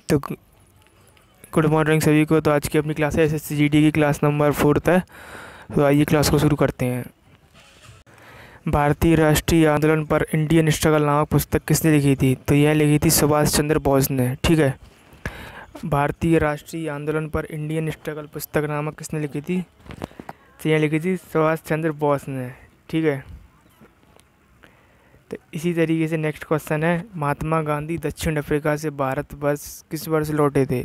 तो good morning सभी को। तो आज की अपनी क्लास है एसएससी जीडी की क्लास नंबर 4 है। तो आइए क्लास को शुरू करते हैं। भारतीय राष्ट्रीय आंदोलन पर इंडियन स्ट्रगल नामक पुस्तक किसने लिखी थी? तो यह लिखी थी सुभाष चंद्र बोस ने। ठीक है, भारतीय राष्ट्रीय आंदोलन पर इंडियन स्ट्रगल पुस्तक नामक किसने लिखी थी? तो यह लिखी थी सुभाष चंद्र बोस ने। ठीक है, तो इसी तरीके से नेक्स्ट क्वेश्चन है, महात्मा गांधी दक्षिण अफ्रीका से भारत वर्ष किस वर्ष लौटे थे?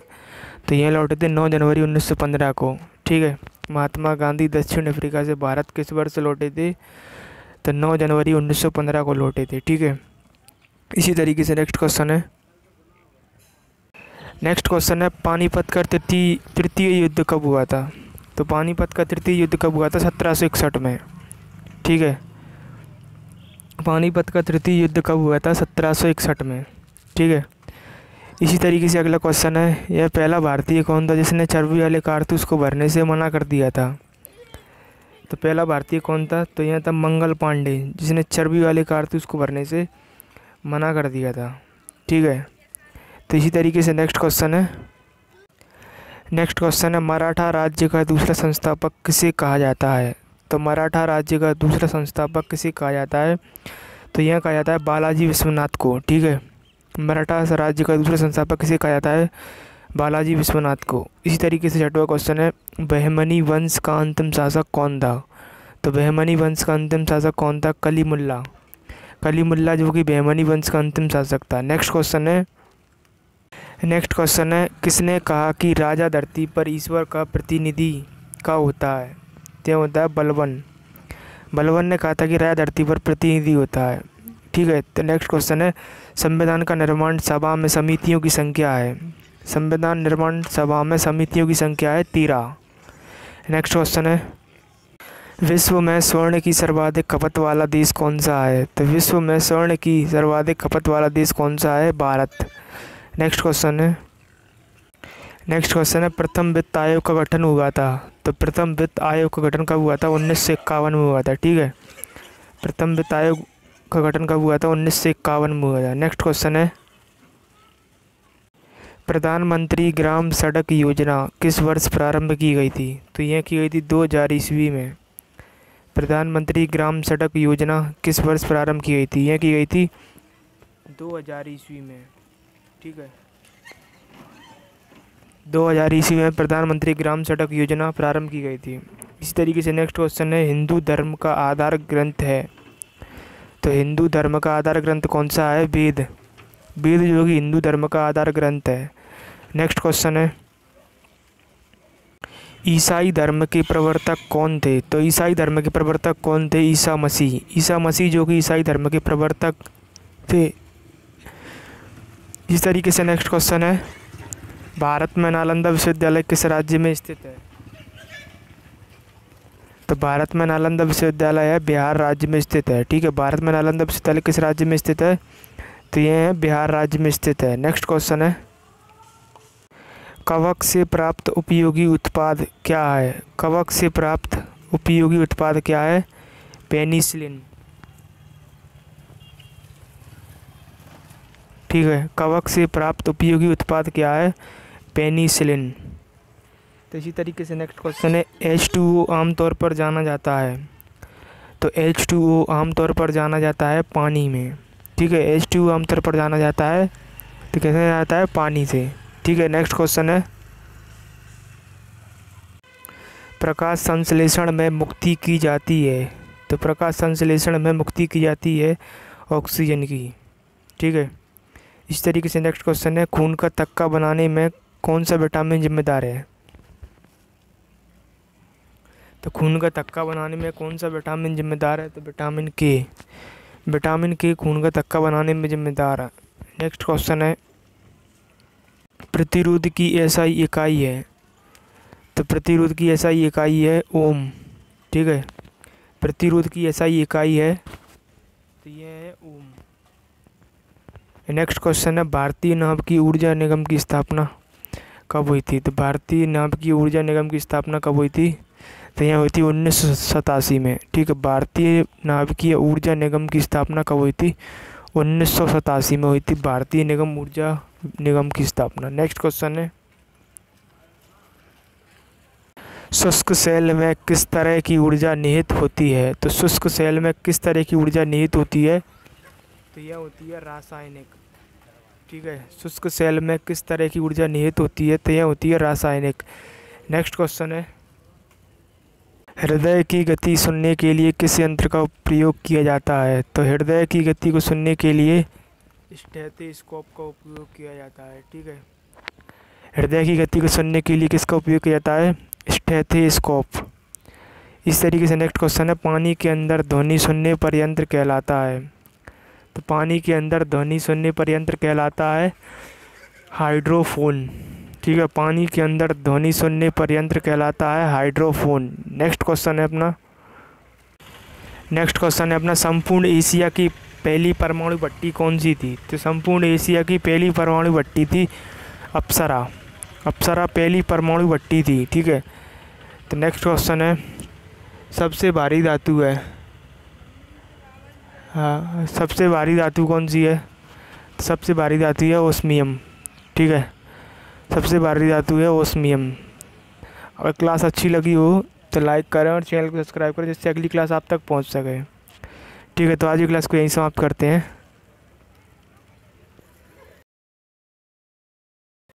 तो ये लौटे थे 9 जनवरी 1915 को। ठीक है, महात्मा गांधी दक्षिण अफ्रीका से भारत किस वर्ष लौटे थे? तो 9 जनवरी 1915 को लौटे थे। ठीक है, इसी तरीके से नेक्स्ट क्वेश्चन है, पानीपत का तृतीय युद्ध कब हुआ था? तो पानीपत का तृतीय युद्ध कब हुआ था? 1761 में। ठीक है, पानीपत का तृतीय युद्ध कब हुआ था? 1761 में। ठीक है, इसी तरीके से अगला क्वेश्चन है, यह पहला भारतीय कौन था जिसने चर्बी वाले कारतूस को भरने से मना कर दिया था? तो पहला भारतीय कौन था? तो यह था मंगल पांडे, जिसने चर्बी वाले कारतूस को भरने से मना कर दिया था। ठीक है, तो इसी तरीके से नेक्स्ट क्वेश्चन है, मराठा राज्य का दूसरा संस्थापक किसे कहा जाता है? तो मराठा राज्य का दूसरा संस्थापक किसे कहा जाता है? तो यह कहा जाता है बालाजी विश्वनाथ को। ठीक है, मराठा राज्य का दूसरा संस्थापक किसे कहा जाता है? बालाजी विश्वनाथ को। इसी तरीके से 6वां क्वेश्चन है, बहमनी वंश का अंतिम शासक कौन था? तो बहमनी वंश का अंतिम शासक कौन था? कलीमुल्ला, जो कि बहमनी वंश का अंतिम शासक था। नेक्स्ट क्वेश्चन है, किसने कहा कि राजा धरती पर ईश्वर का प्रतिनिधि का होता है? तो होता है बलवन ने कहा था कि राजा धरती पर प्रतिनिधि होता है। ठीक है, तो नेक्स्ट क्वेश्चन है, संविधान का निर्माण सभा में समितियों की संख्या है? संविधान निर्माण सभा में समितियों की संख्या है 13। नेक्स्ट क्वेश्चन है, विश्व में स्वर्ण की सर्वाधिक खपत वाला देश कौन सा है? तो विश्व में स्वर्ण की सर्वाधिक खपत वाला देश कौन सा है? भारत। नेक्स्ट क्वेश्चन है, प्रथम वित्त आयोग का गठन हुआ था? तो प्रथम वित्त आयोग का गठन कब हुआ था? 1951 में हुआ था। ठीक है, प्रथम वित्त आयोग का गठन कब हुआ था? 1951 में हुआ था। नेक्स्ट क्वेश्चन है, प्रधानमंत्री ग्राम सड़क योजना किस वर्ष प्रारंभ की गई थी? तो यह की गई थी 2000 ईस्वी में। प्रधानमंत्री ग्राम सड़क योजना किस वर्ष प्रारंभ की गई थी? यह की गई थी 2000 ईस्वी में। ठीक है, 2000 ईस्वी में प्रधानमंत्री ग्राम सड़क योजना प्रारंभ की गई थी। इसी तरीके से नेक्स्ट क्वेश्चन है, हिंदू धर्म का आधार ग्रंथ है? तो हिंदू धर्म का आधार ग्रंथ कौन सा है? वेद, जो कि हिंदू धर्म का आधार ग्रंथ है। नेक्स्ट क्वेश्चन है, ईसाई धर्म के प्रवर्तक कौन थे? तो ईसाई धर्म के प्रवर्तक कौन थे? ईसा मसीह, जो कि ईसाई धर्म के प्रवर्तक थे। इस तरीके से नेक्स्ट क्वेश्चन है, भारत में नालंदा विश्वविद्यालय किस राज्य में स्थित है? तो भारत में नालंदा विश्वविद्यालय है बिहार राज्य में स्थित है। ठीक है, भारत में नालंदा विश्वविद्यालय किस राज्य में स्थित है? तो ये है बिहार राज्य में स्थित है। नेक्स्ट क्वेश्चन है, कवक से प्राप्त उपयोगी उत्पाद क्या है? कवक से प्राप्त उपयोगी उत्पाद क्या है? पेनिसिलिन। ठीक है, कवक से प्राप्त उपयोगी उत्पाद क्या है? पेनिसिलिन। तो इसी तरीके से नेक्स्ट क्वेश्चन है, H2O आमतौर पर जाना जाता है? तो H2O आमतौर पर जाना जाता है पानी में। ठीक है, H2O आमतौर पर जाना जाता है, तो कैसे जाता है? पानी से। ठीक है, नेक्स्ट क्वेश्चन है, प्रकाश संश्लेषण में मुक्ति की जाती है? तो प्रकाश संश्लेषण में मुक्ति की जाती है ऑक्सीजन की। ठीक है, इस तरीके से नेक्स्ट क्वेश्चन है, खून का थक्का बनाने में कौन सा विटामिन जिम्मेदार है? तो खून का थक्का बनाने में कौन सा विटामिन जिम्मेदार है? तो विटामिन के खून का थक्का बनाने में जिम्मेदार है। नेक्स्ट क्वेश्चन है, प्रतिरोध की एसआई इकाई है? तो प्रतिरोध की एसआई इकाई है ओम। ठीक है, प्रतिरोध की एसआई इकाई है, तो यह है ओम। नेक्स्ट क्वेश्चन है, भारतीय नाभ की ऊर्जा निगम की स्थापना कब हुई थी? तो भारतीय नाभ की ऊर्जा निगम की स्थापना कब हुई थी? तो यह हुई थी 1987 में। ठीक है, भारतीय नाभिकीय ऊर्जा निगम की स्थापना कब हुई थी? 1987 में हुई थी भारतीय निगम ऊर्जा निगम की स्थापना। नेक्स्ट क्वेश्चन है, शुष्क सेल में किस तरह की ऊर्जा निहित होती है? तो शुष्क सेल में किस तरह की ऊर्जा निहित होती है? तो यह होती है रासायनिक। ठीक है, शुष्क सेल में किस तरह की ऊर्जा निहित होती है? तो यह होती है रासायनिक। नेक्स्ट क्वेश्चन है, हृदय की गति सुनने के लिए किस यंत्र का प्रयोग किया जाता है? तो हृदय की गति को सुनने के लिए स्टेथोस्कोप का उपयोग किया जाता है। ठीक है, हृदय की गति को सुनने के लिए किसका उपयोग किया जाता है? स्टेथोस्कोप। इस तरीके से नेक्स्ट क्वेश्चन है, पानी के अंदर ध्वनि सुनने पर यंत्र कहलाता है? तो पानी के अंदर ध्वनि सुनने पर यंत्र कहलाता है हाइड्रोफोन। ठीक है, पानी के अंदर ध्वनि सुनने पर यंत्र कहलाता है हाइड्रोफोन। नेक्स्ट क्वेश्चन है अपना संपूर्ण एशिया की पहली परमाणु भट्टी कौन सी थी? तो संपूर्ण एशिया की पहली परमाणु भट्टी थी अप्सरा। अप्सरा पहली परमाणु भट्टी थी। ठीक है, तो नेक्स्ट क्वेश्चन है, सबसे भारी धातु है, हाँ सबसे भारी धातु कौन सी है? सबसे भारी धातु है ओस्मियम। ठीक है, सबसे भारी धातु है ओस्मियम। अगर क्लास अच्छी लगी हो तो लाइक करें और चैनल को सब्सक्राइब करें, जिससे अगली क्लास आप तक पहुंच सके। ठीक है, तो आज की क्लास को यहीं समाप्त करते हैं।